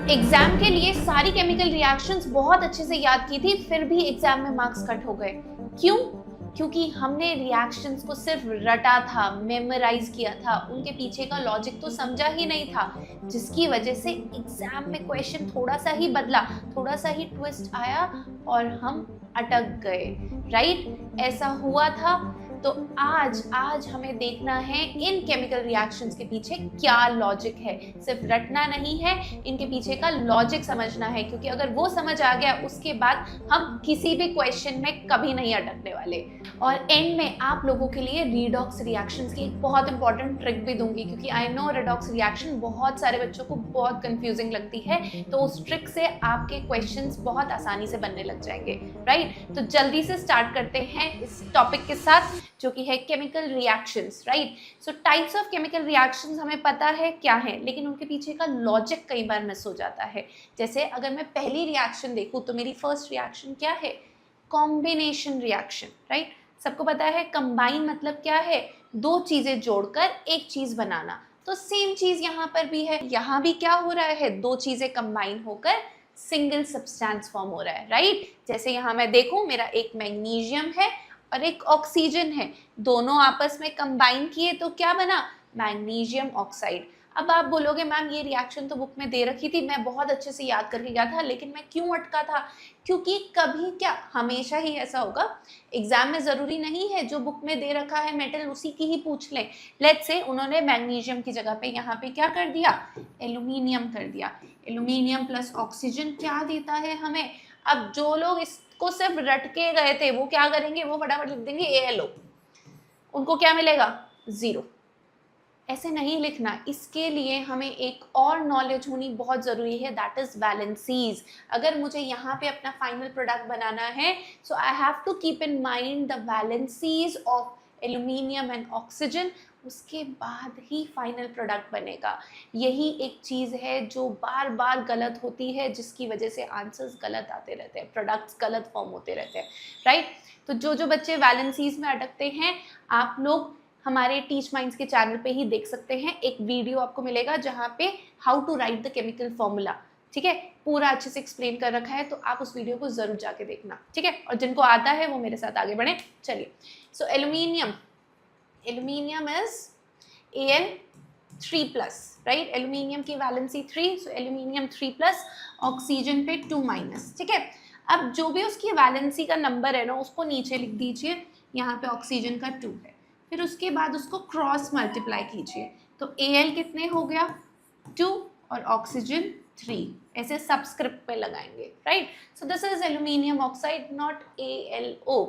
Exam के लिए सारी केमिकल रिएक्शंस बहुत अच्छे से याद की थी, फिर भी एग्जाम में मार्क्स कट हो गए। क्यों? क्योंकि हमने रिएक्शंस को सिर्फ रटा था, मेमोराइज किया था, उनके पीछे का लॉजिक तो समझा ही नहीं था, जिसकी वजह से एग्जाम में क्वेश्चन थोड़ा सा ही बदला, थोड़ा सा ही ट्विस्ट आया और हम अटक गए। राइट? ऐसा हुआ था। तो आज हमें देखना है इन केमिकल रिएक्शंस के पीछे क्या लॉजिक है। सिर्फ रटना नहीं है, इनके पीछे का लॉजिक समझना है, क्योंकि अगर वो समझ आ गया उसके बाद हम किसी भी क्वेश्चन में कभी नहीं अटकने वाले। और एंड में आप लोगों के लिए रिडॉक्स रिएक्शंस की एक बहुत इंपॉर्टेंट ट्रिक भी दूंगी, क्योंकि आई नो रिडॉक्स रिएक्शन बहुत सारे बच्चों को बहुत कंफ्यूजिंग लगती है, तो उस ट्रिक से आपके क्वेश्चंस बहुत आसानी से बनने लग जाएंगे। राइट? तो जल्दी से स्टार्ट करते हैं इस टॉपिक के साथ, जो कि है chemical reactions. Right? So types of chemical reactions हमें पता है क्या है, लेकिन उनके पीछे का लॉजिक कई बार मिस हो जाता है। जैसे अगर मैं पहली रिएक्शन देखूं तो मेरी फर्स्ट रिएक्शन क्या है? Combination reaction. राइट? सबको पता है कंबाइन मतलब क्या है? दो चीजें जोड़कर एक चीज बनाना। तो सेम चीज यहाँ पर भी है। यहाँ भी क्या हो रहा है? दो चीजें कंबाइन होकर सिंगल सब्सटेंस फॉर्म हो रहा है। राइट? जैसे यहाँ मैं देखूं, मेरा एक मैग्नीशियम है और एक ऑक्सीजन है, दोनों आपस में कंबाइन किए तो क्या बना? Magnesium oxide. अब आप बोलोगे मैम ये रिएक्शन तो बुक में दे रखी थी, मैं बहुत अच्छे से याद करके गया था, लेकिन मैं क्यों अटका था? क्योंकि कभी क्या, हमेशा ही ऐसा होगा, एग्जाम में जरूरी नहीं है जो बुक में दे रखा है मेटल उसी की ही पूछ लें। लेट्स से उन्होंने मैग्नीशियम की जगह पे यहाँ पे क्या कर दिया? एल्यूमिनियम कर दिया। एल्यूमिनियम प्लस ऑक्सीजन क्या देता है हमें? अब जो लोग इसको सिर्फ रट के गए थे वो क्या करेंगे? वो फटाफट लिख देंगे ALO। उनको क्या मिलेगा? 0। ऐसे नहीं लिखना, इसके लिए हमें एक और नॉलेज होनी बहुत ज़रूरी है, दैट इज़ वैलेंसीज। अगर मुझे यहाँ पे अपना फाइनल प्रोडक्ट बनाना है, so I have to keep in mind the valencies of aluminium and oxygen, उसके बाद ही फाइनल प्रोडक्ट बनेगा। यही एक चीज़ है जो बार बार गलत होती है, जिसकी वजह से आंसर्स गलत आते रहते हैं, प्रोडक्ट्स गलत फॉर्म होते रहते हैं। राइट? तो जो बच्चे वैलेंसीज में अटकते हैं, आप लोग हमारे टीच माइंड्स के चैनल पे ही देख सकते हैं। एक वीडियो आपको मिलेगा जहाँ पे how to write the chemical formula, ठीक है, पूरा अच्छे से एक्सप्लेन कर रखा है, तो आप उस वीडियो को जरूर जाके देखना। ठीक है? और जिनको आता है वो मेरे साथ आगे बढ़े। चलिए, so aluminium is Al3+, right? Aluminium की वैलेंसी 3, सो एल्यूमिनियम 3+, ऑक्सीजन पे 2-। ठीक है? अब जो भी उसकी वैलेंसी का नंबर है ना, उसको नीचे लिख दीजिए। यहाँ पे ऑक्सीजन का 2 है, फिर उसके बाद उसको क्रॉस मल्टीप्लाई कीजिए, तो Al कितने हो गया? 2 और ऑक्सीजन 3, ऐसे सबस्क्रिप्ट पे लगाएंगे। Right? So this is aluminium oxide, not ALO।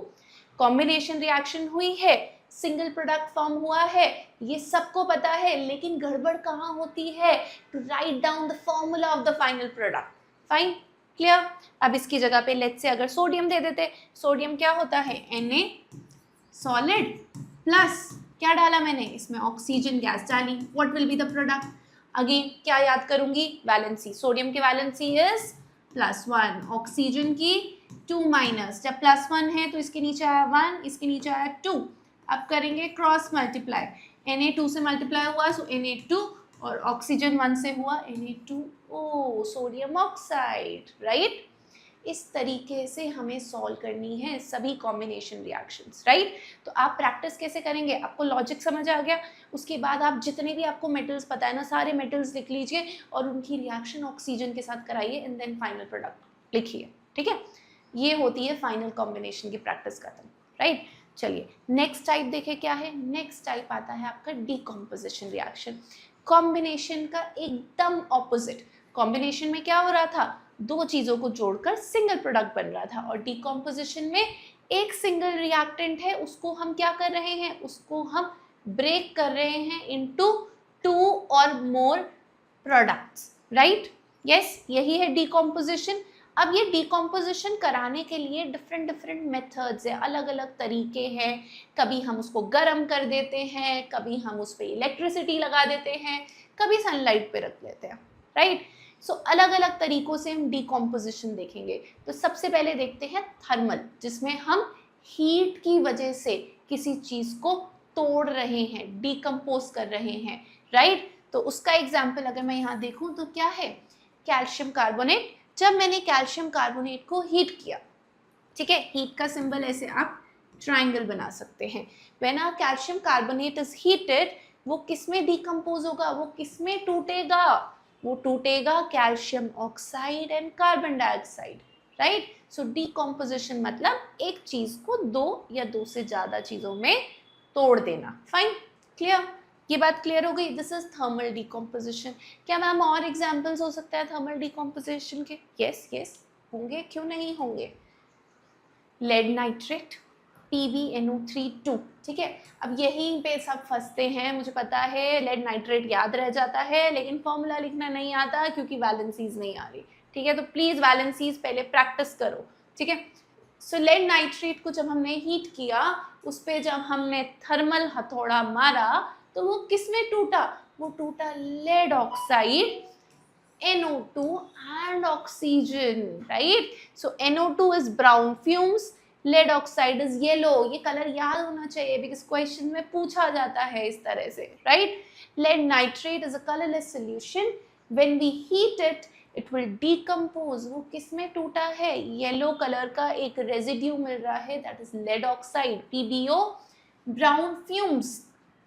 Combination reaction हुई है, सिंगल प्रोडक्ट फॉर्म हुआ है, ये सबको पता है, लेकिन गड़बड़ कहाँ होती है? To write down the formula of the final product. Fine? Clear? अब इसकी जगह पे लेट्स से अगर सोडियम दे देते, सोडियम क्या होता है? Na सॉलिड प्लस क्या डाला मैंने इसमें? ऑक्सीजन गैस डाली। What will be the product? Again क्या याद करूंगी? वैलेंसी। सोडियम की वैलेंसी इज +1, ऑक्सीजन की 2-। जब +1 है तो इसके नीचे आया 1, इसके नीचे आया 2। अब करेंगे क्रॉस मल्टीप्लाई, Na2 से मल्टीप्लाई हुआ सो Na2, और ऑक्सीजन 1 से हुआ Na2, O sodium oxide. Right? इस तरीके से हमें सॉल्व करनी है सभी कॉम्बिनेशन रिएक्शंस। राइट? तो आप प्रैक्टिस कैसे करेंगे? आपको लॉजिक समझ आ गया, उसके बाद आप जितने भी आपको मेटल्स पता है ना, सारे मेटल्स लिख लीजिए और उनकी रिएक्शन ऑक्सीजन के साथ कराइए, एंड देन फाइनल प्रोडक्ट लिखिए। ठीक है? ये होती है फाइनल कॉम्बिनेशन की प्रैक्टिस खत्म। राइट? चलिए, नेक्स्ट टाइप देखे क्या है। नेक्स्ट टाइप आता है आपका डीकॉम्पोजिशन रिएक्शन। कॉम्बिनेशन का एकदम ऑपोजिट। कॉम्बिनेशन में क्या हो रहा था? दो चीजों को जोड़कर सिंगल प्रोडक्ट बन रहा था, और डीकॉम्पोजिशन में एक सिंगल रिएक्टेंट है, उसको हम क्या कर रहे हैं? उसको हम ब्रेक कर रहे हैं इनटू 2 और मोर प्रोडक्ट्स। राइट? यस, यही है डीकॉम्पोजिशन। अब ये डीकॉम्पोजिशन कराने के लिए डिफरेंट डिफरेंट मेथड्स है, अलग अलग तरीके हैं। कभी हम उसको गर्म कर देते हैं, कभी हम उस पर इलेक्ट्रिसिटी लगा देते हैं, कभी सनलाइट पे रख लेते हैं। राइट? सो अलग अलग तरीकों से हम डीकॉम्पोजिशन देखेंगे। तो सबसे पहले देखते हैं थर्मल, जिसमें हम हीट की वजह से किसी चीज को तोड़ रहे हैं, डीकम्पोज कर रहे हैं। राइट? तो उसका एग्जाम्पल अगर मैं यहाँ देखूं तो क्या है? Calcium carbonate. जब मैंने कैल्शियम कार्बोनेट को हीट किया, ठीक है, हीट का सिंबल ऐसे आप ट्राइंगल बना सकते हैं। When a calcium carbonate is heated, वो किस में डिकम्पोज होगा, वो किस में टूटेगा, वो टूटेगा calcium oxide and carbon dioxide, right. So decomposition मतलब एक चीज को दो या दो से ज्यादा चीजों में तोड़ देना। फाइन, क्लियर, ये बात क्लियर हो गई। This is thermal decomposition. क्या मैम और एग्जांपल्स हो सकता है थर्मल डिकम्पोजिशन के? यस यस होंगे, क्यों नहीं होंगे। लेड नाइट्रेट PbNO3 2, ठीक है। अब यहीं पे सब फंसते हैं, मुझे पता है लेड नाइट्रेट याद रह जाता है लेकिन फॉर्मूला लिखना नहीं आता क्योंकि वैलेंसीज नहीं आ रही, ठीक है। तो प्लीज वैलेंसीज पहले प्रैक्टिस करो, ठीक है। सो लेड नाइट्रेट को जब हमने हीट किया, उस पर जब हमने थर्मल हथौड़ा मारा तो वो किस में टूटा, वो टूटा lead oxide, NO2 and oxygen, right? So NO2 is brown fumes, lead oxide is yellow. ये कलर याद होना चाहिए because क्वेश्चन में पूछा जाता है इस तरह से, right? Lead nitrate is a colorless solution. When we heat it, it will decompose. वो किस में टूटा है, येलो कलर का एक रेजिड्यू मिल रहा है, that is lead oxide, PbO. Brown fumes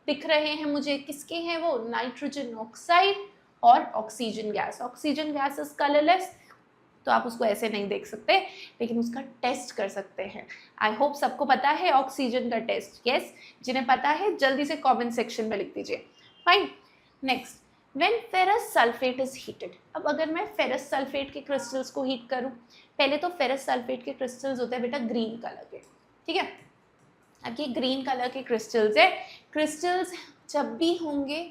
दिख रहे हैं मुझे, किसके हैं वो, नाइट्रोजन ऑक्साइड और oxygen gas. Oxygen gas is colourless, तो आप उसको ऐसे नहीं देख सकते लेकिन उसका टेस्ट कर सकते हैं। आई होप सबको पता है ऑक्सीजन का टेस्ट। यस, जिन्हें पता है जल्दी से कमेंट सेक्शन में लिख दीजिए। Fine, next, when ferrous sulphate is heated. अब अगर मैं फेरस सल्फेट के क्रिस्टल्स को हीट करूं, पहले तो फेरस सल्फेट के क्रिस्टल्स होते हैं बेटा ग्रीन कलर के, ठीक है। अब ये ग्रीन कलर के क्रिस्टल्स है, क्रिस्टल्स जब भी होंगे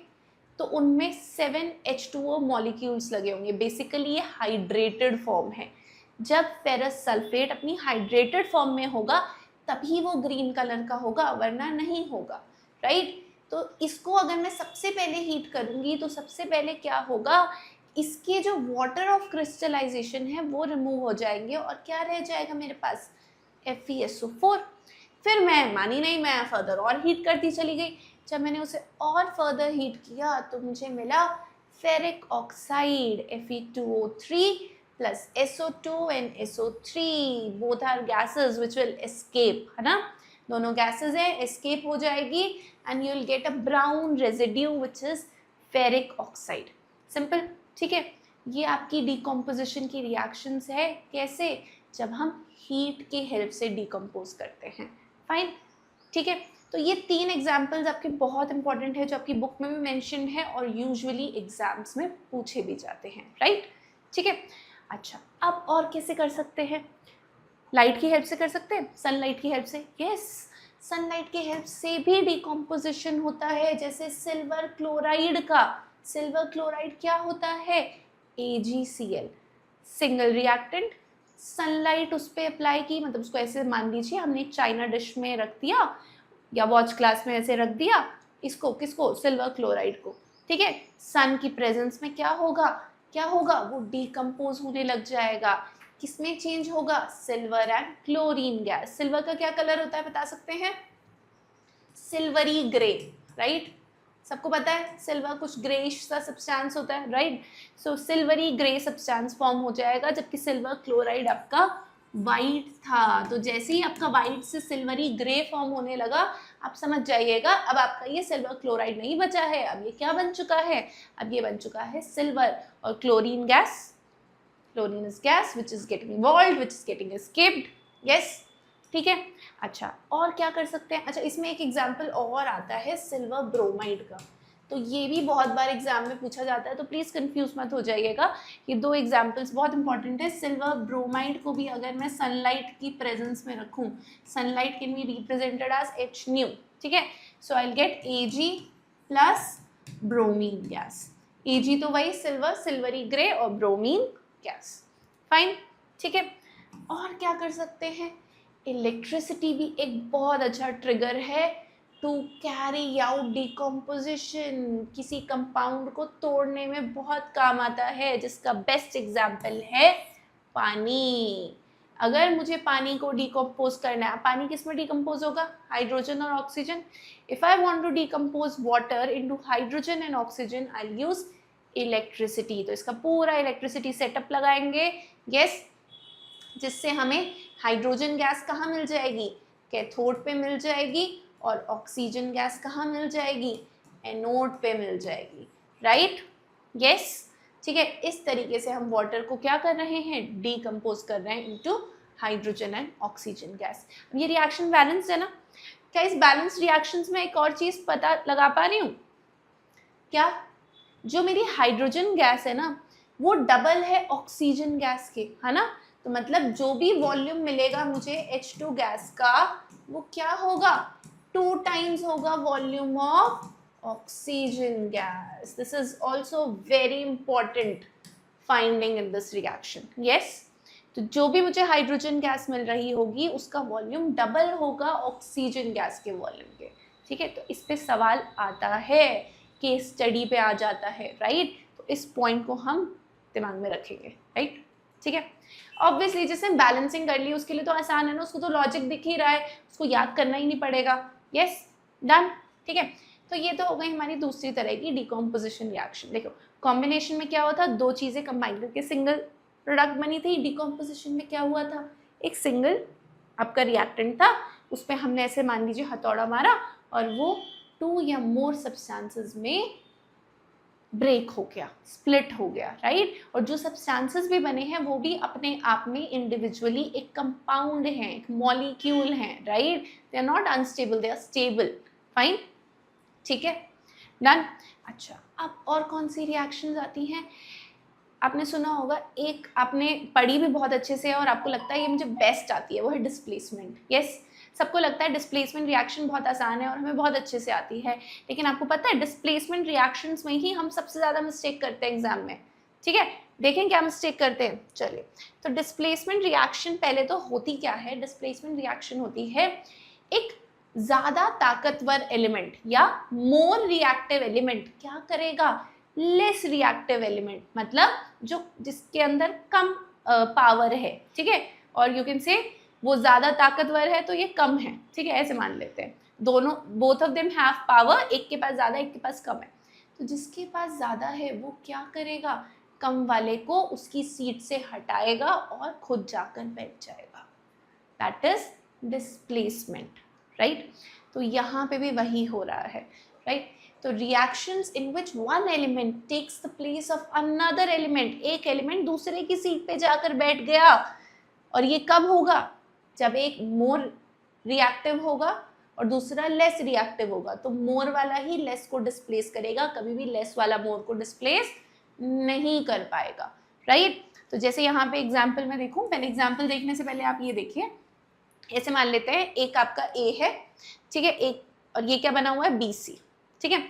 तो उनमें 7H2O मॉलिक्यूल्स लगे होंगे। बेसिकली ये हाइड्रेटेड फॉर्म है। जब फेरस सल्फेट अपनी हाइड्रेटेड फॉर्म में होगा तभी वो ग्रीन कलर का होगा, वरना नहीं होगा, राइट। तो इसको अगर मैं सबसे पहले हीट करूंगी तो सबसे पहले क्या होगा, इसके जो वाटर ऑफ क्रिस्टलाइजेशन है वो रिमूव हो जाएंगे और क्या रह जाएगा मेरे पास, FeSO4। फिर मैं मानी नहीं, मैं फर्दर और हीट करती चली गई। जब मैंने उसे और फर्दर हीट किया तो मुझे मिला ferric oxide, Fe2O3 plus SO2 and SO3, both are gases which will escape, है ना, दोनों gases हैं, escape हो जाएगी and you will get a brown residue which is ferric oxide. Simple, ठीक है। ये आपकी decomposition की reactions है, कैसे, जब हम heat के help से decompose करते हैं। फाइन, ठीक है। तो ये 3 एग्जाम्पल्स आपके बहुत इंपॉर्टेंट है, जो आपकी बुक में भी मेंशन है और यूजुअली एग्जाम्स में पूछे भी जाते हैं, राइट, ठीक है। अच्छा, अब और कैसे कर सकते हैं, लाइट की हेल्प से कर सकते हैं, सनलाइट की हेल्प से। यस, सनलाइट की हेल्प से भी डिकम्पोजिशन होता है। जैसे सिल्वर क्लोराइड का, सिल्वर क्लोराइड क्या होता है, AgCl, सिंगल रिएक्टेंट। सनलाइट उस पर अप्लाई की, मतलब उसको ऐसे मान लीजिए हमने चाइना डिश में रख दिया या वॉच ग्लास में ऐसे रख दिया, इसको किसको, सिल्वर क्लोराइड को, ठीक है। सन की प्रेजेंस में क्या होगा, क्या होगा, वो डिकम्पोज होने लग जाएगा। किसमें चेंज होगा, silver and chlorine gas. Silver का क्या कलर होता है बता सकते हैं, सिल्वरी ग्रे, राइट। सबको पता है सिल्वर कुछ ग्रेइश सा सब्सटेंस होता है, राइट। सो सिल्वरी ग्रे सब्सटेंस फॉर्म हो जाएगा, जबकि सिल्वर क्लोराइड आपका वाइट था। तो जैसे ही आपका वाइट से सिल्वरी ग्रे फॉर्म होने लगा, आप समझ जाइएगा अब आपका ये सिल्वर क्लोराइड नहीं बचा है, अब ये क्या बन चुका है, अब ये बन चुका है सिल्वर और chlorine gas. Chlorine is gas which is getting evolved, which is getting escaped. Yes, ठीक है। अच्छा, और क्या कर सकते हैं, अच्छा इसमें एक एग्जाम्पल और आता है सिल्वर ब्रोमाइड का, तो ये भी बहुत बार एग्जाम में पूछा जाता है, तो प्लीज़ कंफ्यूज मत हो जाइएगा। ये 2 एग्जाम्पल्स बहुत इंपॉर्टेंट है। सिल्वर ब्रोमाइड को भी अगर मैं सनलाइट की प्रेजेंस में रखूँ, sunlight can be represented as H nu, ठीक है। So I will get Ag plus bromine gas. Ag तो वही सिल्वर, सिल्वरी ग्रे, और ब्रोमीन गैस। फाइन, ठीक है। और क्या कर सकते हैं, इलेक्ट्रिसिटी भी एक बहुत अच्छा ट्रिगर है टू कैरी आउट डिकम्पोजिशन। किसी कंपाउंड को तोड़ने में बहुत काम आता है, जिसका बेस्ट एग्जाम्पल है पानी। अगर मुझे पानी को डिकम्पोज करना है, पानी किस में डिकम्पोज होगा, हाइड्रोजन और oxygen. If I want to decompose water into hydrogen and oxygen, I use electricity. तो इसका पूरा इलेक्ट्रिसिटी सेटअप लगाएंगे, यस, जिससे हमें हाइड्रोजन गैस कहाँ मिल जाएगी, कैथोड पे मिल जाएगी, और ऑक्सीजन गैस कहाँ मिल जाएगी, एनोड पे मिल जाएगी, राइट, यस, ठीक है। इस तरीके से हम वाटर को क्या कर रहे हैं, डीकम्पोज कर रहे हैं into hydrogen and oxygen gas. ये रिएक्शन बैलेंस है ना। क्या इस बैलेंस रिएक्शंस में एक और चीज पता लगा पा रही हूँ, क्या जो मेरी हाइड्रोजन गैस है ना वो डबल है ऑक्सीजन गैस के, है ना। तो मतलब जो भी वॉल्यूम मिलेगा मुझे H2 गैस का वो क्या होगा, 2 टाइम्स होगा volume of oxygen gas. This is also very important finding in this reaction, yes. तो जो भी मुझे हाइड्रोजन गैस मिल रही होगी उसका वॉल्यूम डबल होगा ऑक्सीजन गैस के वॉल्यूम के, ठीक है। तो इस पे सवाल आता है, केस स्टडी पे आ जाता है, राइट। तो इस पॉइंट को हम दिमाग में रखेंगे, राइट, ठीक है। ऑब्वियसली जैसे बैलेंसिंग कर ली उसके लिए तो आसान है ना, उसको तो लॉजिक दिख ही रहा है, उसको याद करना ही नहीं पड़ेगा, यस, डन, ठीक है। तो ये तो हो गई हमारी दूसरी तरह की डिकम्पोजिशन रिएक्शन। देखो कॉम्बिनेशन में क्या हुआ था, दो चीजें कंबाइन करके सिंगल प्रोडक्ट बनी थी। डिकम्पोजिशन में क्या हुआ था, एक सिंगल आपका रिएक्टेंट था, उस पर हमने ऐसे मान लीजिए हथौड़ा मारा और वो 2 या मोर सब्सटेंसेस में ब्रेक हो गया, स्प्लिट हो गया, राइट। और जो सब्सटेंसेस भी बने हैं वो भी अपने आप में इंडिविजुअली एक कंपाउंड हैं, एक मॉलिक्यूल हैं, right. They are not unstable, they are stable, fine, ठीक है, डन। अच्छा अब और कौन सी रिएक्शंस आती हैं, आपने सुना होगा, एक आपने पढ़ी भी बहुत अच्छे से और आपको लगता है ये मुझे बेस्ट आती है, वो है डिस्प्लेसमेंट, यस। सबको लगता है डिस्प्लेसमेंट रिएक्शन बहुत आसान है और हमें बहुत अच्छे से आती है, लेकिन आपको पता है डिस्प्लेसमेंट रिएक्शंस में ही हम सबसे ज़्यादा मिस्टेक करते हैं एग्जाम में, ठीक है। देखें क्या मिस्टेक करते हैं, चलिए। तो डिस्प्लेसमेंट रिएक्शन पहले तो होती क्या है, डिस्प्लेसमेंट रिएक्शन होती है एक ज़्यादा ताकतवर एलिमेंट या मोर रिएक्टिव एलिमेंट क्या करेगा, लेस रिएक्टिव एलिमेंट, मतलब जो जिसके अंदर कम पावर है, ठीक है। और यू कैन से वो ज़्यादा ताकतवर है तो ये कम है, ठीक है, ऐसे मान लेते हैं। दोनों both of them have power, एक के पास ज़्यादा एक के पास कम है। तो जिसके पास ज़्यादा है वो क्या करेगा, कम वाले को उसकी सीट से हटाएगा और खुद जाकर बैठ जाएगा, दैट इज डिस्प्लेसमेंट, राइट। तो यहाँ पे भी वही हो रहा है, राइट। तो reactions in which one element takes the place of another element, एक एलिमेंट दूसरे की सीट पे जाकर बैठ गया, और ये कब होगा, जब एक मोर रिएक्टिव होगा और दूसरा लेस रिएक्टिव होगा। तो मोर वाला ही लेस को डिस्प्लेस करेगा, कभी भी लेस वाला मोर को डिस्प्लेस नहीं कर पाएगा, राइट। तो जैसे यहाँ पे एग्जाम्पल में देखूँ, पहले एग्जाम्पल देखने से पहले आप ये देखिए, ऐसे मान लेते हैं एक आपका ए है, ठीक है, एक और ये क्या बना हुआ है BC, ठीक है।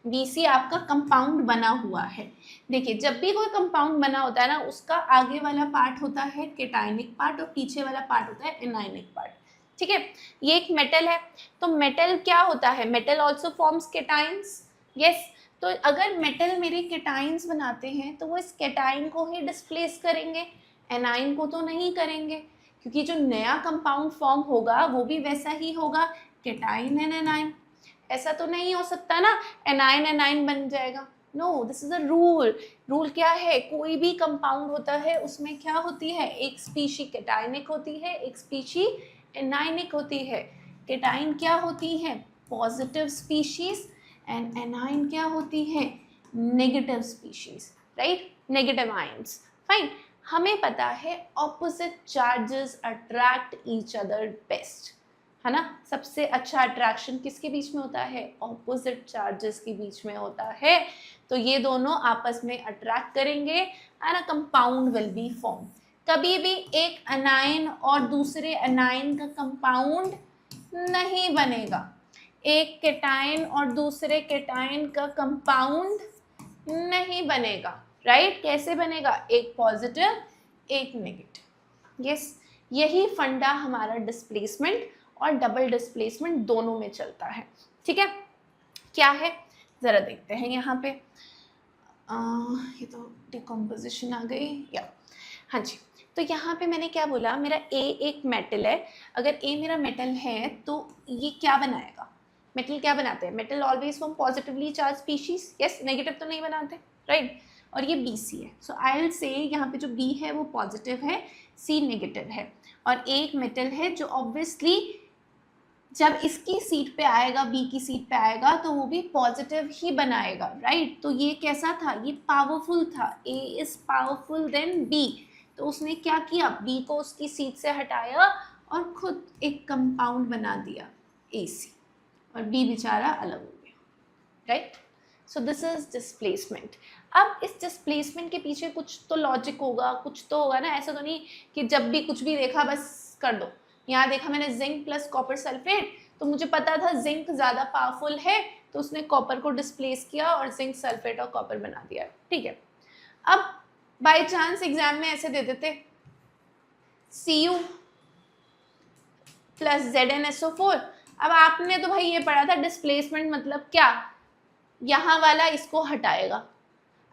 BC आपका कंपाउंड बना हुआ है। देखिए जब भी कोई कंपाउंड बना होता है ना उसका आगे वाला पार्ट होता है केटाइनिक पार्ट और पीछे वाला पार्ट होता है एनाइनिक पार्ट, ठीक है। ये एक मेटल है, तो मेटल क्या होता है, metal also forms cations, yes. तो अगर मेटल मेरे केटाइंस बनाते हैं तो वो इस केटाइन को ही डिस्प्लेस करेंगे, एनाइन को तो नहीं करेंगे, क्योंकि जो नया कंपाउंड फॉर्म होगा वो भी वैसा ही होगा, केटाइन एंड एनाइन। ऐसा तो नहीं हो सकता ना एनाइन एनाइन बन जाएगा, no, this is a rule. Rule क्या है, कोई भी कंपाउंड होता है उसमें क्या होती है, एक स्पीशी केटाइनिक होती है, एक स्पीशी एनाइनिक होती है। केटाइन क्या होती है, पॉजिटिव स्पीशीज, एंड एनाइन क्या होती है, negative species, right, negative ions, fine. हमें पता है opposite charges attract each other best, है ना। सबसे अच्छा अट्रैक्शन किसके बीच में होता है, ऑपोजिट चार्जेस के बीच में होता है। तो ये दोनों आपस में अट्रैक्ट करेंगे and a compound will be form. कभी भी एक अनाइन और दूसरे अनाइन का कंपाउंड नहीं बनेगा, एक केटाइन और दूसरे केटाइन का कंपाउंड नहीं बनेगा, राइट। कैसे बनेगा, एक पॉजिटिव एक नेगेटिव, यस। यही फंडा हमारा डिस्प्लेसमेंट और डबल डिस्प्लेसमेंट दोनों में चलता है, ठीक है। क्या है जरा देखते हैं यहाँ पे, ये तो डिकम्पोजिशन आ गई या, हाँ जी। तो यहाँ पे मैंने क्या बोला, मेरा ए एक मेटल है, अगर ए मेरा मेटल है तो ये क्या बनाएगा, मेटल क्या बनाते हैं, metal always from positively charge species, yes, negative तो नहीं बनाते, राइट। और ये BC है। सो आई विल से यहाँ पे जो B है वो पॉजिटिव है, C नेगेटिव है, और एक मेटल है जो ऑब्वियसली जब इसकी सीट पे आएगा, B की सीट पे आएगा, तो वो भी पॉजिटिव ही बनाएगा, राइट। तो ये कैसा था, ये पावरफुल था, A is powerful than B। तो उसने क्या किया, B को उसकी सीट से हटाया और खुद एक कंपाउंड बना दिया AC, और B बेचारा अलग हो गया, right. So this is displacement. अब इस डिस्प्लेसमेंट के पीछे कुछ तो लॉजिक होगा, कुछ तो होगा ना, ऐसा तो नहीं कि जब भी कुछ भी देखा बस कर दो। यहाँ देखा मैंने जिंक प्लस कॉपर सल्फेट, तो मुझे पता था जिंक ज़्यादा पावरफुल है, तो उसने कॉपर को डिस्प्लेस किया और जिंक सल्फेट और कॉपर बना दिया, ठीक है। अब बाय चांस एग्जाम में ऐसे दे देते Cu प्लस ZnSO4। अब आपने तो भाई ये पढ़ा था डिस्प्लेसमेंट मतलब क्या, यहाँ वाला इसको हटाएगा।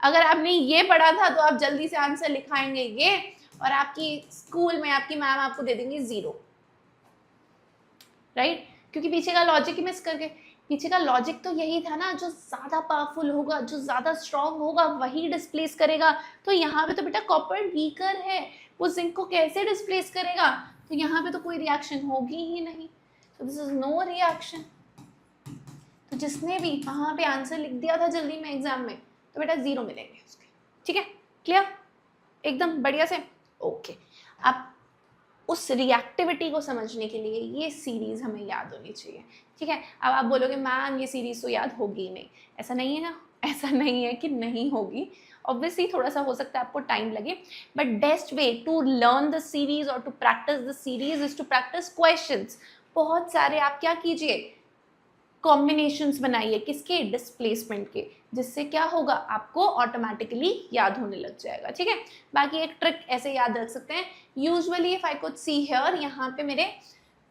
अगर आपने ये पढ़ा था तो आप जल्दी से आंसर लिखाएंगे ये, और आपकी स्कूल में आपकी मैम आपको दे देंगी 0, राइट। क्योंकि पीछे का लॉजिक ही मिस कर गए। पीछे का लॉजिक तो यही था ना, जो ज़्यादा पावरफुल होगा, जो ज़्यादा स्ट्रॉन्ग होगा वही डिस्प्लेस करेगा। तो यहाँ पे तो बेटा कॉपर वीकर है, वो जिंक को कैसे डिस्प्लेस करेगा, तो यहाँ पे तो कोई रिएक्शन होगी ही नहीं। तो दिस इज नो रिएक्शन। तो जिसने भी वहाँ पे आंसर लिख दिया था जल्दी में एग्जाम में, तो बेटा 0 मिलेंगे उसके, ठीक है, क्लियर, एकदम बढ़िया से, ओके। अब उस रिएक्टिविटी को समझने के लिए ये सीरीज हमें याद होनी चाहिए, ठीक है। अब आप बोलोगे मैम ये सीरीज तो याद होगी नहीं, ऐसा नहीं है ना, ऐसा नहीं है कि नहीं होगी, ऑब्वियसली थोड़ा सा हो सकता है आपको टाइम लगे, but best way to learn the series और to practise the series is to practise questions. बहुत सारे आप क्या कीजिए, कॉम्बिनेशंस बनाइए, किसके, डिस्प्लेसमेंट के, जिससे क्या होगा, आपको ऑटोमेटिकली याद होने लग जाएगा, ठीक है। बाकी एक ट्रिक ऐसे याद रख सकते हैं, usually if I could see here, यहाँ पे मेरे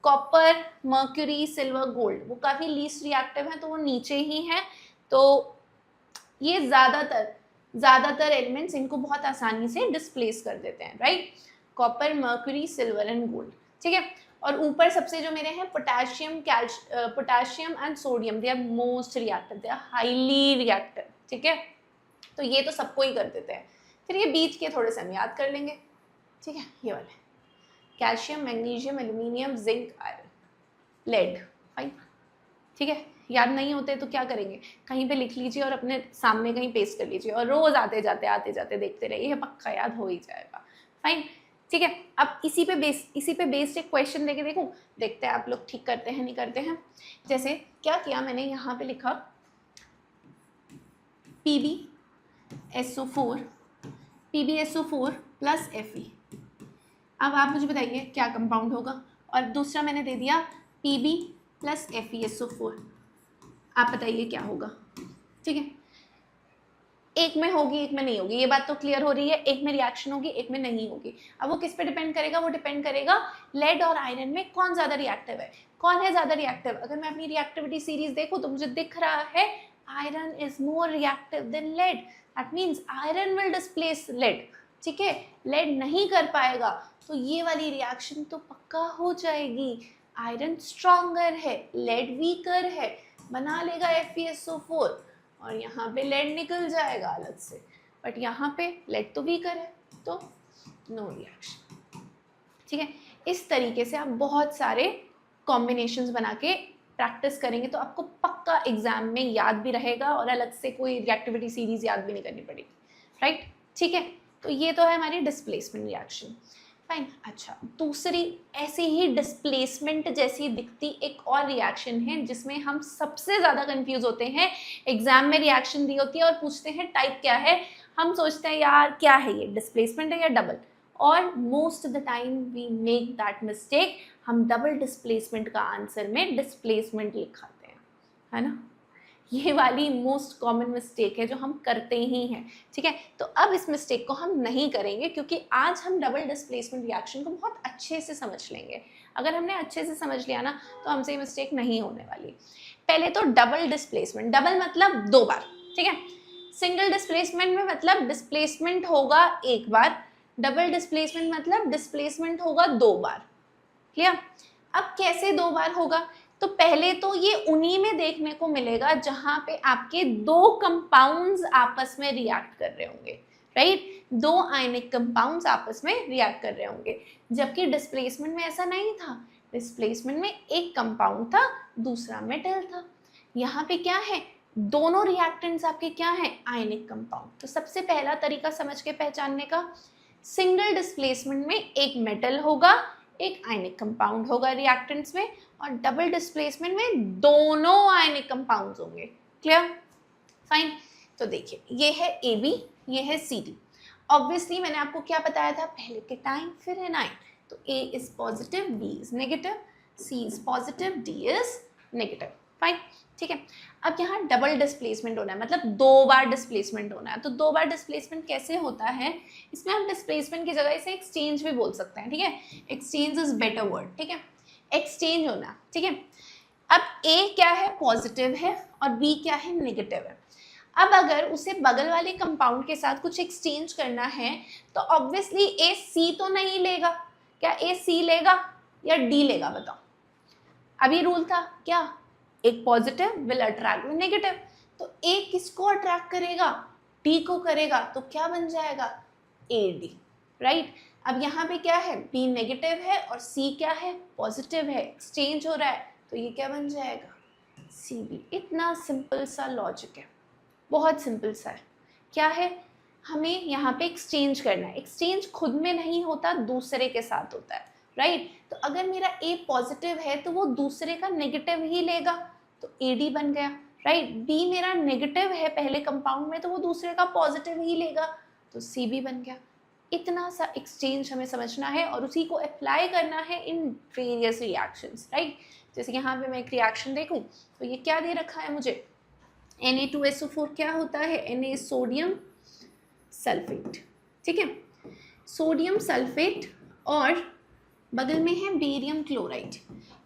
कॉपर, मर्क्यूरी, सिल्वर, गोल्ड, वो लीस्ट रिएक्टिव है, तो वो नीचे ही है। तो ये ज़्यादातर एलिमेंट्स इनको बहुत आसानी से डिस्प्लेस कर देते हैं, right. Copper, mercury, silver and gold, ठीक है। और ऊपर सबसे जो मेरे हैं potassium and sodium, they are most reactive, they are highly reactive, ठीक है। तो ये तो सबको ही कर देते हैं। फिर ये बीच के थोड़े से हम याद कर लेंगे, ठीक है। ये वाले calcium, magnesium, aluminium, zinc, iron, lead, fine, ठीक है। याद नहीं होते तो क्या करेंगे, कहीं पे लिख लीजिए और अपने सामने कहीं पेस्ट कर लीजिए, और रोज आते जाते देखते रहिए, पक्का याद हो ही जाएगा, फाइन, ठीक है। अब इसी पे बेस्ड एक क्वेश्चन देके देखते हैं आप लोग ठीक करते हैं नहीं करते हैं। जैसे क्या किया मैंने, यहाँ पे लिखा PbSO4 प्लस Fe। अब आप मुझे बताइए क्या कंपाउंड होगा, और दूसरा मैंने दे दिया Pb प्लस FeSO4, आप बताइए क्या होगा, ठीक है। एक में होगी एक में नहीं होगी, ये बात तो क्लियर हो रही है, एक में रिएक्शन होगी एक में नहीं होगी। अब वो किस पे डिपेंड करेगा, वो डिपेंड करेगा लेड और आयरन में कौन ज़्यादा रिएक्टिव है, कौन है ज़्यादा रिएक्टिव। अगर मैं अपनी रिएक्टिविटी सीरीज देखूँ तो मुझे दिख रहा है iron is more reactive than lead, that means iron will displace lead, ठीक है। लेड नहीं कर पाएगा, तो ये वाली रिएक्शन तो पक्का हो जाएगी। आयरन स्ट्रॉन्गर है, लेड वीकर है, बना लेगा FeSO4, और यहाँ पे लेड निकल जाएगा अलग से, बट यहाँ पे लेड तो वीकर है, तो नो रिएक्शन, ठीक है। इस तरीके से आप बहुत सारे कॉम्बिनेशंस बना के प्रैक्टिस करेंगे तो आपको पक्का एग्जाम में याद भी रहेगा, और अलग से कोई रिएक्टिविटी सीरीज याद भी नहीं करनी पड़ेगी, राइट, ठीक है। तो ये तो है हमारी डिस्प्लेसमेंट रिएक्शन, फाइन। अच्छा, दूसरी ऐसे ही डिस्प्लेसमेंट जैसी दिखती एक और रिएक्शन है जिसमें हम सबसे ज़्यादा कंफ्यूज होते हैं। एग्जाम में रिएक्शन दी होती है और पूछते हैं टाइप क्या है, हम सोचते हैं यार क्या है ये, डिस्प्लेसमेंट है या डबल, और most of the time we make that mistake, हम डबल डिस्प्लेसमेंट का आंसर में डिस्प्लेसमेंट लिखाते हैं, है ना। ये वाली मोस्ट कॉमन मिस्टेक है जो हम करते ही हैं, ठीक है। तो अब इस मिस्टेक को हम नहीं करेंगे, क्योंकि आज हम डबल डिस्प्लेसमेंट रिएक्शन को बहुत अच्छे से समझ लेंगे। अगर हमने अच्छे से समझ लिया ना तो हमसे ये मिस्टेक नहीं होने वाली। पहले तो डबल डिस्प्लेसमेंट, डबल मतलब 2 बार, ठीक है। सिंगल डिस्प्लेसमेंट में मतलब डिस्प्लेसमेंट होगा 1 बार, डबल डिस्प्लेसमेंट मतलब डिस्प्लेसमेंट होगा 2 बार, क्लियर। अब कैसे 2 बार होगा, तो पहले तो ये उन्हीं में देखने को मिलेगा जहां पे आपके दो कंपाउंड्स आपस में रिएक्ट कर रहे होंगे, राइट? दो आयनिक कंपाउंड्स आपस में रिएक्ट कर रहे होंगे, जबकि डिस्प्लेसमेंट में ऐसा नहीं था। डिस्प्लेसमेंट में एक कंपाउंड था, दूसरा मेटल था। यहाँ पे क्या है, दोनों रिएक्टेंट्स आपके क्या हैं, आयनिक कंपाउंड। तो सबसे पहला तरीका समझ के पहचानने का, सिंगल डिस्प्लेसमेंट में एक मेटल होगा, एक आयनिक कंपाउंड होगा रिएक्टेंट्स में, और डबल डिस्प्लेसमेंट में दोनों आयनिक कंपाउंड्स होंगे। क्लियर? फाइन। तो देखिए, ये है AB, ये है CD। ऑब्वियसली मैंने आपको क्या बताया था, पहले केटाइन फिर एनाइन। तो A is positive, B is negative, C is positive, D is negative. Fine, ठीक है। अब यहाँ डबल डिस्प्लेसमेंट होना है, मतलब दो बार डिस्प्लेसमेंट होना है। तो दो बार डिस्प्लेसमेंट कैसे होता है, इसमें हम डिस्प्लेसमेंट की जगह इसे एक्सचेंज भी बोल सकते हैं, ठीक है। एक्सचेंज इज बेटर वर्ड, ठीक है। एक्सचेंज होना, ठीक है। अब A क्या है, पॉजिटिव है, और B क्या है, नेगेटिव है। अब अगर उसे बगल वाले कंपाउंड के साथ कुछ एक्सचेंज करना है तो ऑब्वियसली A C तो नहीं लेगा। क्या A C लेगा या D लेगा, बताओ? अभी रूल था क्या, एक positive will attract with negative. तो A किसको अट्रैक्ट करेगा, D को करेगा। तो क्या बन जाएगा, AD, राइट। अब यहाँ पे क्या है, B नेगेटिव है और C क्या है, पॉजिटिव है, एक्सचेंज हो रहा है, तो ये क्या बन जाएगा, CB। इतना सिंपल सा लॉजिक है, बहुत सिंपल सा है। क्या है, हमें यहाँ पे एक्सचेंज करना है। एक्सचेंज खुद में नहीं होता, दूसरे के साथ होता है, राइट। तो अगर मेरा A पॉजिटिव है तो वो दूसरे का नेगेटिव ही लेगा, तो AD बन गया, राइट। B मेरा नेगेटिव है पहले कंपाउंड में, तो वो दूसरे का पॉजिटिव ही लेगा, तो CB बन गया। इतना सा एक्सचेंज हमें समझना है और उसी को अप्लाई करना है इन वेरियस रिएक्शंस, राइट। जैसे यहाँ पे मैं एक रिएक्शन देखूँ तो ये क्या दे रखा है मुझे, Na2SO4 क्या होता है, Na सोडियम सल्फेट, ठीक है। सोडियम सल्फेट और बगल में है बेरियम क्लोराइड,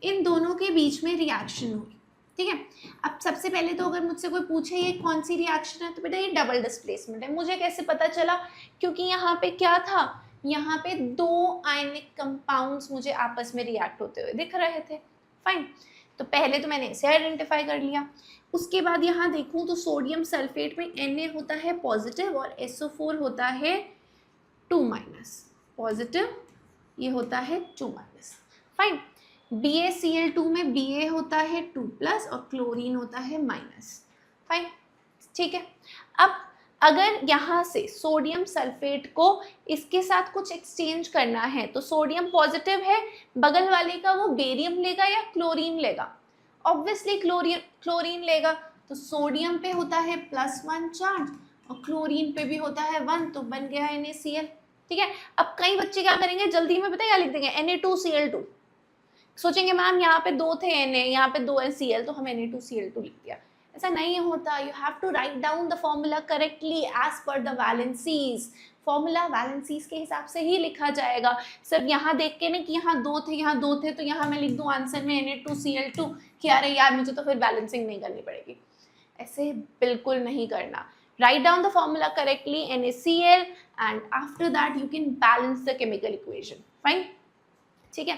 इन दोनों के बीच में रिएक्शन हुई, ठीक है। अब सबसे पहले तो अगर मुझसे कोई पूछे ये कौन सी रिएक्शन है, तो बेटा ये डबल डिस्प्लेसमेंट है। मुझे कैसे पता चला, क्योंकि यहाँ पे क्या था, यहाँ पे दो आयनिक कंपाउंड्स मुझे आपस में रिएक्ट होते हुए दिख रहे थे। फाइन, तो पहले तो मैंने इसे आइडेंटिफाई कर लिया। उसके बाद यहाँ देखूँ तो सोडियम सल्फेट में Na होता है पॉजिटिव और SO4 होता है 2- पॉजिटिव, ये होता है 2-। फाइन, BaCl2 में Ba होता है 2+ और क्लोरीन होता है -। फाइन, ठीक है। अब अगर यहाँ से सोडियम सल्फेट को इसके साथ कुछ एक्सचेंज करना है तो सोडियम पॉजिटिव है, बगल वाले का वो बेरियम लेगा या क्लोरीन लेगा, ऑब्वियसली क्लोरीन लेगा। तो सोडियम पे होता है +1 चार्ज और क्लोरीन पे भी होता है 1, तो बन गया NaCl, ठीक है। अब कई बच्चे क्या करेंगे, जल्दी में पता है क्या लिख देंगे, Na2Cl2। सोचेंगे मैम यहाँ पे 2 थे Na, यहाँ पे 2 है Cl, तो हम Na2Cl2 लिख दिया। ऐसा नहीं होता, you have to write down the formula correctly as per the valencies. Formula valencies के हिसाब से ही लिखा जाएगा। सिर्फ यहाँ देख के नहीं कि यहाँ 2 थे, यहाँ 2 थे, तो यहाँ मैं लिख दूँ आंसर में Na2Cl2 कि अरे यार मुझे तो फिर बैलेंसिंग नहीं करनी पड़ेगी। ऐसे बिल्कुल नहीं करना। Write down the formula correctly, NaCl, and after that you can balance the chemical equation. Fine, ठीक है।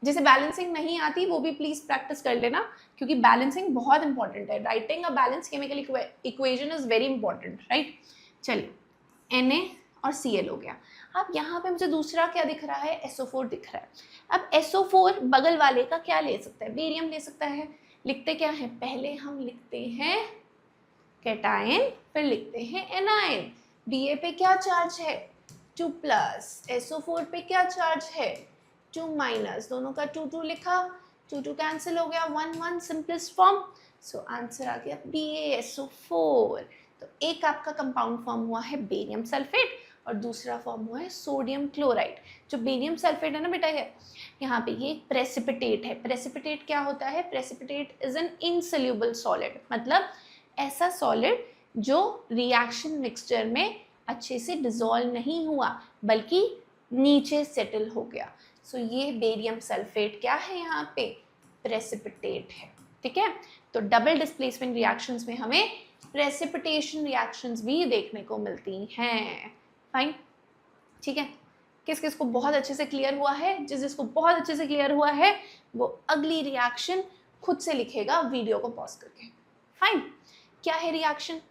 जिसे बैलेंसिंग नहीं आती वो भी प्लीज प्रैक्टिस कर लेना, क्योंकि बैलेंसिंग बहुत इंपॉर्टेंट है। Writing a balance chemical equation is very important, right. चलिए, Na और Cl हो गया। अब यहाँ पे मुझे दूसरा क्या दिख रहा है, SO4 दिख रहा है। अब SO4 बगल वाले का क्या ले सकता है, बेरियम ले सकता है। लिखते क्या है, पहले हम लिखते हैं कैटायन, फिर लिखते हैं एनायन। Ba पे क्या चार्ज है, 2+, SO4 पे क्या चार्ज है, 2-, दोनों का 2 लिखा, 2 कैंसिल हो गया, 1 सिंपलेस्ट फॉर्म। सो आंसर आ गया BaSO4। तो एक आपका कंपाउंड फॉर्म हुआ है बेरियम सल्फेट और दूसरा फॉर्म हुआ है सोडियम क्लोराइड। जो बेरियम सल्फेट है ना बेटा, है यहाँ पे ये एक प्रेसिपिटेट है। प्रेसिपिटेट क्या होता है, precipitate is an insoluble solid, मतलब ऐसा सॉलिड जो रिएक्शन मिक्सचर में अच्छे से डिसॉल्व नहीं हुआ बल्कि नीचे सेटल हो गया। सो ये बेरियम सल्फेट क्या है, यहाँ पे प्रेसिपिटेट है, ठीक है। तो डबल डिस्प्लेसमेंट रिएक्शंस में हमें प्रेसिपिटेशन रिएक्शंस भी देखने को मिलती हैं। फाइन, ठीक है। किस किस को बहुत अच्छे से क्लियर हुआ है? जिसको बहुत अच्छे से क्लियर हुआ है वो अगली रिएक्शन खुद से लिखेगा वीडियो को पॉज करके। फाइन, क्या है reaction?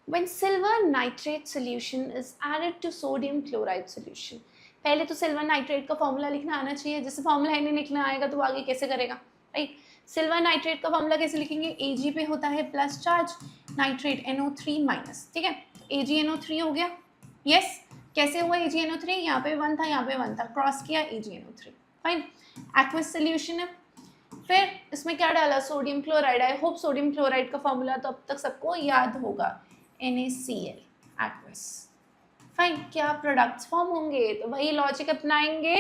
When silver nitrate solution is added to sodium chloride solution, पहले तो सिल्वर नाइट्रेट का फॉर्मूला लिखना आना चाहिए, जैसे फॉर्मूला ही नहीं लिखना आएगा तो आगे कैसे करेगा, राइट? सिल्वर नाइट्रेट का फॉर्मूला कैसे लिखेंगे? Ag पे होता है plus charge, nitrate NO3 minus, ठीक है? AgNO3 हो गया, यस। कैसे हुआ AgNO3? यहाँ पे 1 था, यहाँ पे 1 था, क्रॉस किया AgNO3, फाइन। एक्वस सोल्यूशन है, फिर इसमें क्या डाला? Sodium chloride. I hope sodium chloride का फॉर्मूला तो अब तक सबको याद होगा, NaCl, एक्वस, फाइन। क्या प्रोडक्ट्स फॉर्म होंगे? तो वही लॉजिक अपनाएंगे।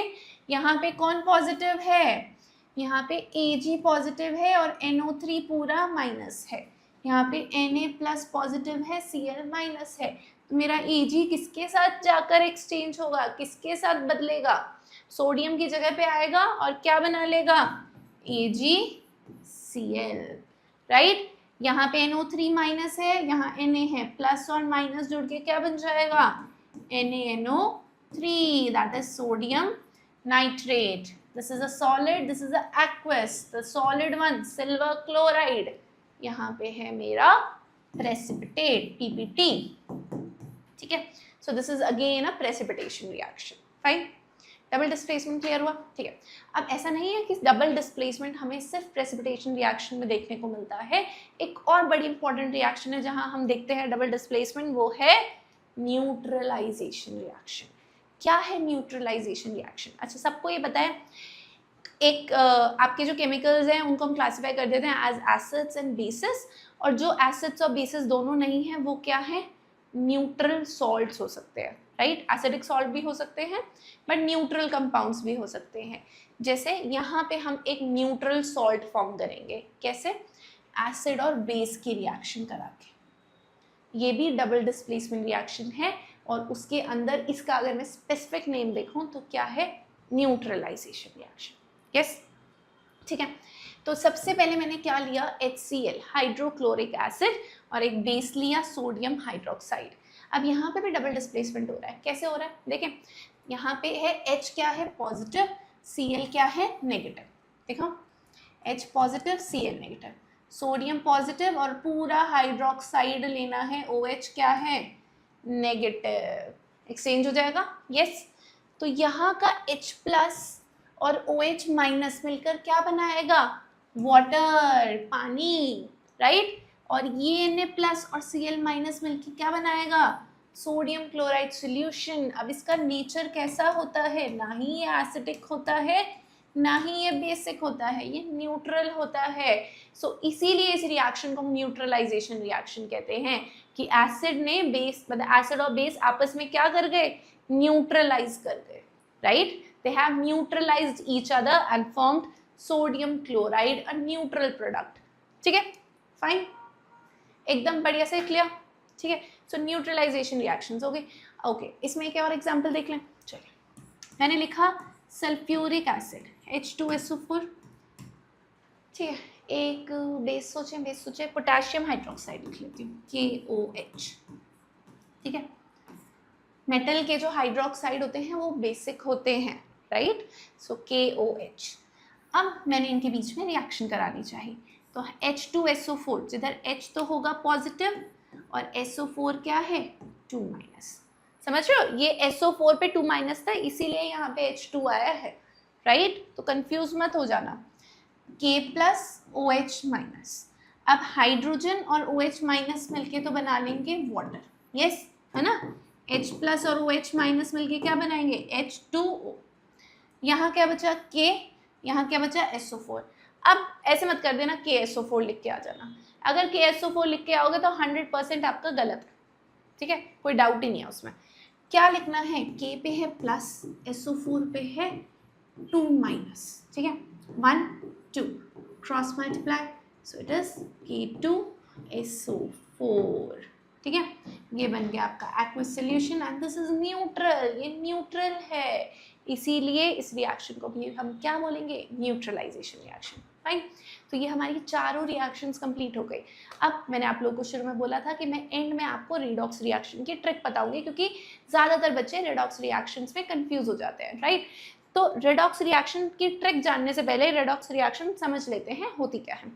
यहाँ पे कौन पॉजिटिव है? यहाँ पे Ag पॉजिटिव है और NO3 पूरा माइनस है, यहाँ पे Na प्लस पॉजिटिव है, Cl माइनस है, तो मेरा Ag किसके साथ जाकर एक्सचेंज होगा? किसके साथ बदलेगा? सोडियम की जगह पे आएगा और क्या बना लेगा? AgCl, right? यहाँ पे NO3 माइनस है, यहाँ Na है, प्लस और माइनस जुड़ के क्या बन जाएगा? NaNO3, that is sodium nitrate. This is a solid, this is a aqueous, the solid one, silver chloride. यहाँ पे है मेरा precipitate, PPT, ठीक है? So this is again a precipitation reaction, fine. Double displacement clear हुआ, ठीक है? अब ऐसा नहीं है कि डबल डिस्प्लेसमेंट हमें सिर्फ प्रेसिपिटेशन रिएक्शन में देखने को मिलता है। एक और बड़ी इंपॉर्टेंट रिएक्शन है जहां हम देखते हैं डबल डिस्प्लेसमेंट, वो है न्यूट्रलाइजेशन रिएक्शन। क्या है न्यूट्रलाइजेशन रिएक्शन? अच्छा, सबको ये पता है, एक आपके जो केमिकल्स हैं उनको हम क्लासीफाई कर देते हैं एज एसिड्स एंड बेसिस, और जो एसिड्स और बेसिस दोनों नहीं है वो क्या है? न्यूट्रल सॉल्ट्स हो सकते हैं, राइट? एसिडिक सॉल्ट भी हो सकते हैं बट न्यूट्रल कंपाउंड्स भी हो सकते हैं। जैसे यहाँ पे हम एक न्यूट्रल सॉल्ट फॉर्म करेंगे, कैसे? एसिड और बेस की रिएक्शन करा के। ये भी डबल डिस्प्लेसमेंट रिएक्शन है और उसके अंदर इसका अगर मैं स्पेसिफिक नेम देखूँ तो क्या है? न्यूट्रलाइजेशन रिएक्शन, यस, ठीक है? तो सबसे पहले मैंने क्या लिया? HCl, हाइड्रोक्लोरिक एसिड, और एक बेस लिया सोडियम हाइड्रोक्साइड। अब यहाँ पे भी डबल डिस्प्लेसमेंट हो रहा है। कैसे हो रहा है? देखें, यहाँ पे है H क्या है? पॉजिटिव, Cl क्या है? नेगेटिव। देखो, H positive, Cl negative, sodium positive और पूरा हाइड्रोक्साइड लेना है, OH क्या है? नेगेटिव। एक्सचेंज हो जाएगा, यस। तो यहाँ का H प्लस और OH माइनस मिलकर क्या बनाएगा? वाटर, पानी, राइट? और ये Na प्लस और Cl माइनस मिलकर क्या बनाएगा? Sodium chloride solution. अब इसका नेचर कैसा होता है? ना ही ये एसिडिक होता है ना ही ये बेसिक होता है, ये न्यूट्रल होता है। सो इसीलिए इस रिएक्शन को हम न्यूट्रलाइजेशन रिएक्शन कहते हैं कि एसिड ने बेस, मतलब एसिड और बेस आपस में क्या कर गए? न्यूट्रलाइज कर गए, right? They have neutralized each other and formed sodium chloride, a neutral product. ठीक है, फाइन, एकदम बढ़िया से क्लियर, ठीक है? सो न्यूट्रलाइजेशन रिएक्शंस हो गए। ओके, इसमें एक और एग्जांपल देख लें। चलिए, मैंने लिखा सल्फ्यूरिक एसिड H2SO4, ठीक है? एक बेस सोचे पोटेशियम हाइड्रोक्साइड लिख लेती हूँ, KOH, ठीक है? मेटल के जो हाइड्रोक्साइड होते हैं वो बेसिक होते हैं, राइट? सो KOH। अब मैंने इनके बीच में रिएक्शन करानी चाहिए, तो H2SO4, जिधर H तो होगा पॉजिटिव और SO4 क्या है? 2 माइनस। समझ रहे हो? ये SO4 पे 2 माइनस था, इसीलिए यहाँ पे H2 आया है, राइट? तो कंफ्यूज मत हो जाना। K plus OH minus. अब हाइड्रोजन और OH माइनस मिलके तो बना लेंगे वाटर, यस, है ना? H प्लस और OH माइनस मिलके क्या बनाएंगे? H2O। यहाँ क्या बचा? K, यहाँ क्या बचा? SO4। अब ऐसे मत कर देना KSO4 लिख के आ जाना। अगर KSO4 लिख के आओगे तो 100% आपका गलत है, ठीक है? कोई डाउट ही नहीं है उसमें। क्या लिखना है? K पे है प्लस, SO4 पे है 2 माइनस, ठीक है? 1 2 cross multiply, so it is K2SO4, ठीक है? ये बन गया आपका aqueous solution and this is neutral. ये न्यूट्रल है, इसीलिए इस रिएक्शन को भी हम क्या बोलेंगे? Neutralisation reaction. फाइन। तो ये हमारी चारों रिएक्शंस कंप्लीट हो गई। अब मैंने आप लोगों को शुरू में बोला था कि मैं एंड में आपको रेडॉक्स रिएक्शन की ट्रिक बताऊंगी, क्योंकि ज़्यादातर बच्चे रेडॉक्स रिएक्शंस में कंफ्यूज हो जाते हैं, राइट। तो रेडॉक्स रिएक्शन की ट्रिक जानने से पहले रेडॉक्स रिएक्शन समझ लेते हैं होती क्या है,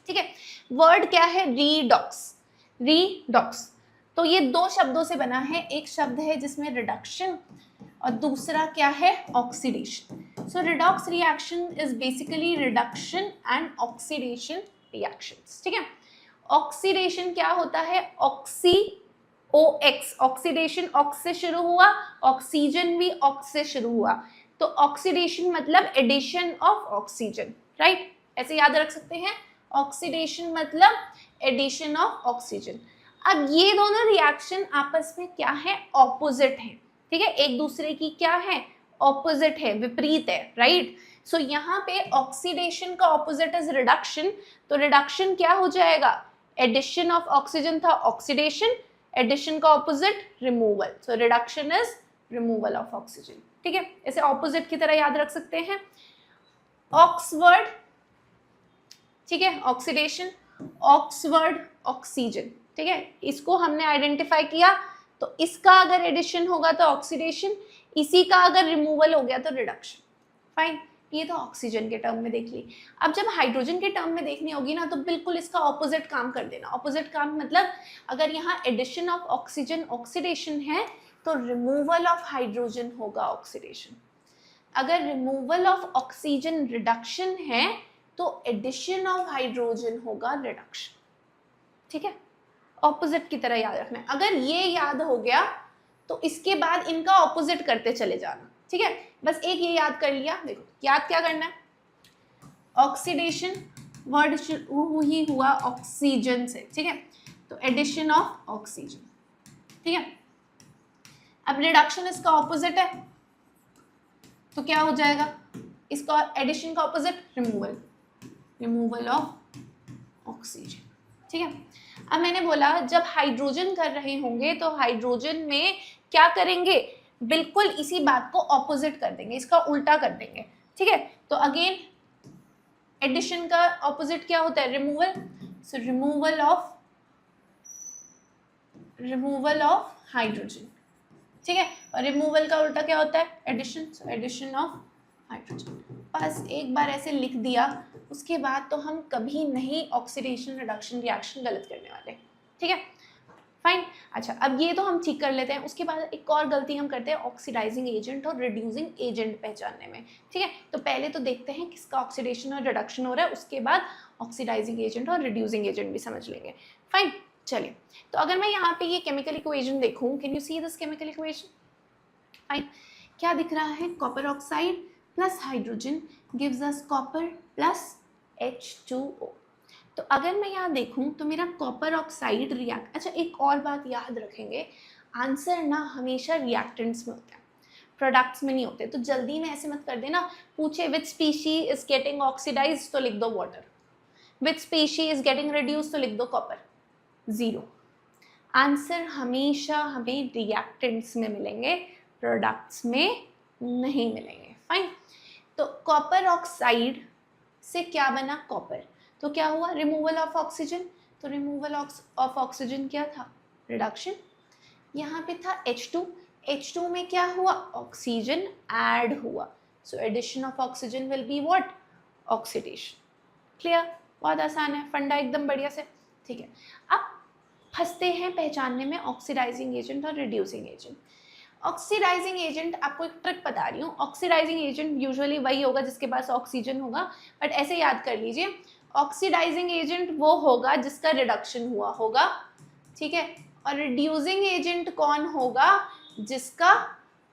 ठीक है। वर्ड क्या है, रीडॉक्स। रीडॉक्स तो ये दो शब्दों से बना है, एक शब्द है जिसमें रिडक्शन और दूसरा क्या है, oxidation. So redox reaction is basically reduction and oxidation reactions, ठीक है। ऑक्सीडेशन क्या होता है, ऑक्सी OX, ऑक्सीडेशन ऑक्स से शुरू हुआ, ऑक्सीजन भी ऑक्स से शुरू हुआ, तो ऑक्सीडेशन मतलब एडिशन ऑफ ऑक्सीजन, राइट, ऐसे याद रख सकते हैं। ऑक्सीडेशन मतलब एडिशन ऑफ ऑक्सीजन। अब ये दोनों रिएक्शन आपस में क्या है, ऑपोजिट है, ठीक है, एक दूसरे की क्या है, ऑपोजिट है, विपरीत है, राइट। सो यहाँ पे ऑक्सीडेशन का ऑपोजिट इज रिडक्शन, तो रिडक्शन क्या हो जाएगा, एडिशन ऑफ ऑक्सीजन था ऑक्सीडेशन, एडिशन का opposite removal, so reduction is removal of oxygen, ठीक है, इसे ऑपोजिट की तरह याद रख सकते हैं। ऑक्सवर्ड, ठीक है, ऑक्सीडेशन, ऑक्सवर्ड ऑक्सीजन, ठीक है, इसको हमने आइडेंटिफाई किया, तो इसका अगर एडिशन होगा तो ऑक्सीडेशन, इसी का अगर रिमूवल हो गया तो रिडक्शन, फाइन। ये तो ऑक्सीजन के टर्म में देख ली। अब जब हाइड्रोजन के टर्म में देखनी होगी ना, तो बिल्कुल इसका ऑपोजिट काम कर देना। ऑपोजिट काम मतलब अगर यहाँ एडिशन ऑफ ऑक्सीजन ऑक्सीडेशन है तो रिमूवल ऑफ हाइड्रोजन होगा ऑक्सीडेशन, अगर रिमूवल ऑफ ऑक्सीजन रिडक्शन है तो एडिशन ऑफ हाइड्रोजन होगा रिडक्शन, ठीक है, ऑपोजिट की तरह याद रखना है। अगर ये याद हो गया तो इसके बाद इनका ऑपोजिट करते चले जाना, ठीक है। बस एक ये याद कर लिया, देखो याद क्या करना है, ऑक्सीडेशन वर्ड ही हुआ ऑक्सीजन से, ठीक है, तो एडिशन ऑफ ऑक्सीजन, ठीक है। अब रिडक्शन इसका ऑपोजिट है, तो क्या हो जाएगा, इसका एडिशन का opposite removal, removal of oxygen, ठीक है। अब मैंने बोला जब हाइड्रोजन कर रहे होंगे तो हाइड्रोजन में क्या करेंगे, बिल्कुल इसी बात को ऑपोजिट कर देंगे, इसका उल्टा कर देंगे, ठीक है। तो अगेन एडिशन का ऑपोजिट क्या होता है, removal, so removal of hydrogen, ठीक है, और रिमूवल का उल्टा क्या होता है, addition, so addition of hydrogen. बस एक बार ऐसे लिख दिया, उसके बाद तो हम कभी नहीं ऑक्सीडेशन रिडक्शन रिएक्शन गलत करने वाले, ठीक है, फाइन। अच्छा, अब ये तो हम ठीक कर लेते हैं। उसके बाद एक और गलती हम करते हैं ऑक्सीडाइजिंग एजेंट और रिड्यूसिंग एजेंट पहचानने में, ठीक है। तो पहले तो देखते हैं किसका ऑक्सीडेशन और रिडक्शन हो रहा है, उसके बाद ऑक्सीडाइजिंग एजेंट और रिड्यूसिंग एजेंट भी समझ लेंगे, फाइन। चलिए, तो अगर मैं यहाँ पे ये केमिकल इक्वेशन देखूँ, can you see this chemical equation, fine. क्या दिख रहा है, copper oxide plus hydrogen gives us copper plus H2O। तो अगर मैं यहाँ देखूँ तो मेरा कॉपर ऑक्साइड रिएक्ट, अच्छा एक और बात याद रखेंगे, आंसर ना हमेशा रिएक्टेंट्स में होते हैं, प्रोडक्ट्स में नहीं होते। तो जल्दी में ऐसे मत कर देना, पूछे विच स्पीशी इज गेटिंग ऑक्सीडाइज तो लिख दो water, which species is getting reduce तो लिख दो कॉपर, जीरो। आंसर हमेशा हमें रिएक्टेंट्स में मिलेंगे, प्रोडक्ट्स में नहीं मिलेंगे, फाइन। तो कॉपर ऑक्साइड से क्या बना, कॉपर, तो क्या हुआ, रिमूवल ऑफ ऑक्सीजन, तो रिमूवल ऑफ ऑक्सीजन क्या था, रिडक्शन। यहाँ पे था H2, H2 में क्या हुआ, ऑक्सीजन ऐड हुआ, so addition of oxygen will be what, oxidation. Clear, बहुत आसान है, फंडा एकदम बढ़िया से, ठीक है। अब फंसते हैं पहचानने में ऑक्सीडाइजिंग एजेंट और रिड्यूसिंग एजेंट। ऑक्सीडाइजिंग एजेंट, आपको एक ट्रिक बता रही हूँ, ऑक्सीडाइजिंग एजेंट यूजुअली वही होगा जिसके पास ऑक्सीजन होगा, बट ऐसे याद कर लीजिए, ऑक्सीडाइजिंग एजेंट वो होगा जिसका रिडक्शन हुआ होगा, ठीक है, और रिड्यूसिंग एजेंट कौन होगा, जिसका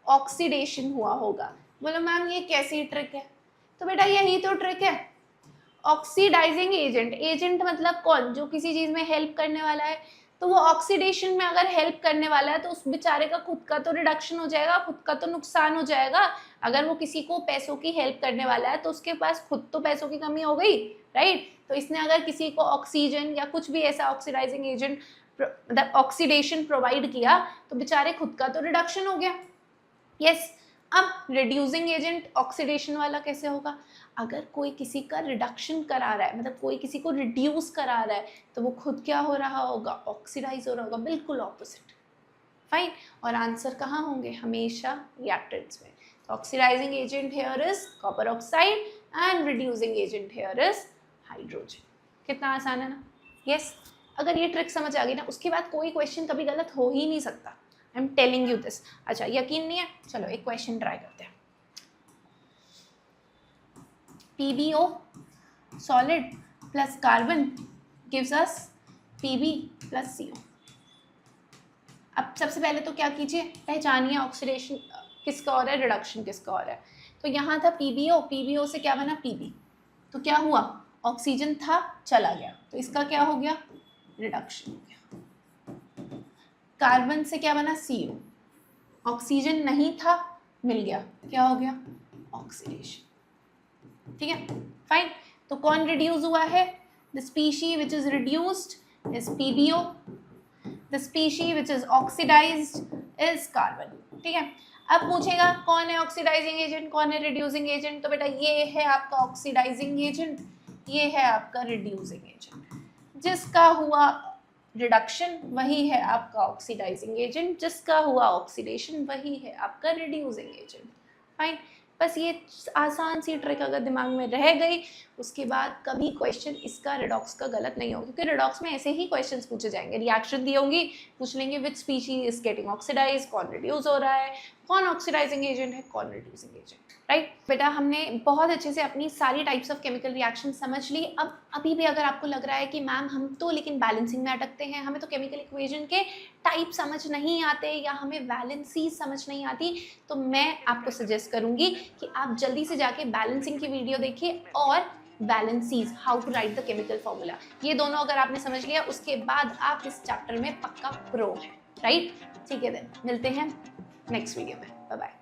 ऑक्सीडेशन हुआ होगा। बोलो मैम ये कैसी ट्रिक है, तो बेटा यही तो ट्रिक है। ऑक्सीडाइजिंग एजेंट, एजेंट मतलब कौन, जो किसी चीज में हेल्प करने वाला है, तो वो ऑक्सीडेशन में अगर हेल्प करने वाला है तो उस बेचारे का खुद का तो रिडक्शन हो जाएगा, खुद का तो नुकसान हो जाएगा। अगर वो किसी को पैसों की हेल्प करने वाला है तो उसके पास खुद तो पैसों की कमी हो गई, राइट। तो इसने अगर किसी को ऑक्सीजन या कुछ भी ऐसा ऑक्सीडाइजिंग एजेंट मतलब ऑक्सीडेशन प्रोवाइड किया तो बेचारे खुद का तो रिडक्शन हो गया, यस। अब रिड्यूसिंग एजेंट ऑक्सीडेशन वाला कैसे होगा? अगर कोई किसी का रिडक्शन करा रहा है, मतलब कोई किसी को रिड्यूस करा रहा है, तो वो खुद क्या हो रहा होगा? ऑक्सीडाइज हो रहा होगा, बिल्कुल ऑपोजिट। फाइन। और आंसर कहाँ होंगे? हमेशा रिएक्टेंट्स में। तो oxidising agent here is copper oxide and reducing agent here is hydrogen. कितना आसान है ना? यस। अगर ये ट्रिक समझ आ गई ना, उसके बाद कोई क्वेश्चन कभी गलत हो ही नहीं सकता। I am telling you this. अच्छा, यकीन नहीं है? चलो एक क्वेश्चन ट्राई करते हैं। PbO solid plus carbon gives us Pb plus CO। अब सबसे पहले तो क्या कीजिए, पहचानिए ऑक्सीडेशन किसका हो रहा है, रिडक्शन किसका हो रहा है। तो यहाँ था PbO से क्या बना? Pb। तो क्या हुआ? ऑक्सीजन था, चला गया, तो इसका क्या हो गया? रिडक्शन हो गया। कार्बन से क्या बना? CO। ऑक्सीजन नहीं था, मिल गया, क्या हो गया? ऑक्सीडेशन। ठीक है, फाइन। तो कौन रिड्यूस हुआ है? The species which is reduced is PbO, the species which is oxidised is carbon. ठीक है, अब पूछेगा कौन है ऑक्सीडाइजिंग एजेंट, कौन है रिड्यूसिंग एजेंट? तो बेटा ये है आपका ऑक्सीडाइजिंग एजेंट, ये है आपका रिड्यूसिंग एजेंट। जिसका हुआ रिडक्शन वही है आपका ऑक्सीडाइजिंग एजेंट, जिसका हुआ ऑक्सीडेशन वही है आपका रिड्यूसिंग एजेंट। फाइन। बस ये आसान सी ट्रिक अगर दिमाग में रह गई, उसके बाद कभी क्वेश्चन इसका रिडॉक्स का गलत नहीं होगा, क्योंकि रिडॉक्स में ऐसे ही क्वेश्चंस पूछे जाएंगे। रिएक्शन दी होंगी, पूछ लेंगे विच स्पीशीज इज गेटिंग ऑक्सीडाइज, कौन रिड्यूस हो रहा है, कौन ऑक्सीडाइजिंग एजेंट है, कौन रिड्यूसिंग एजेंट। राइट बेटा, हमने बहुत अच्छे से अपनी सारी टाइप्स ऑफ केमिकल रिएक्शन समझ ली। अब अभी भी अगर आपको लग रहा है कि मैम हम तो लेकिन बैलेंसिंग में अटकते हैं, हमें तो केमिकल इक्वेशन के टाइप समझ नहीं आते या हमें वैलेंसी समझ नहीं आती, तो मैं आपको सजेस्ट करूंगी कि आप जल्दी से जाके बैलेंसिंग की वीडियो देखिए और valencies, how to write the chemical formula, ये दोनों अगर आपने समझ लिया, उसके बाद आप इस चैप्टर में पक्का प्रो हैं। राइट, ठीक है, देन मिलते हैं नेक्स्ट वीडियो में। Bye bye.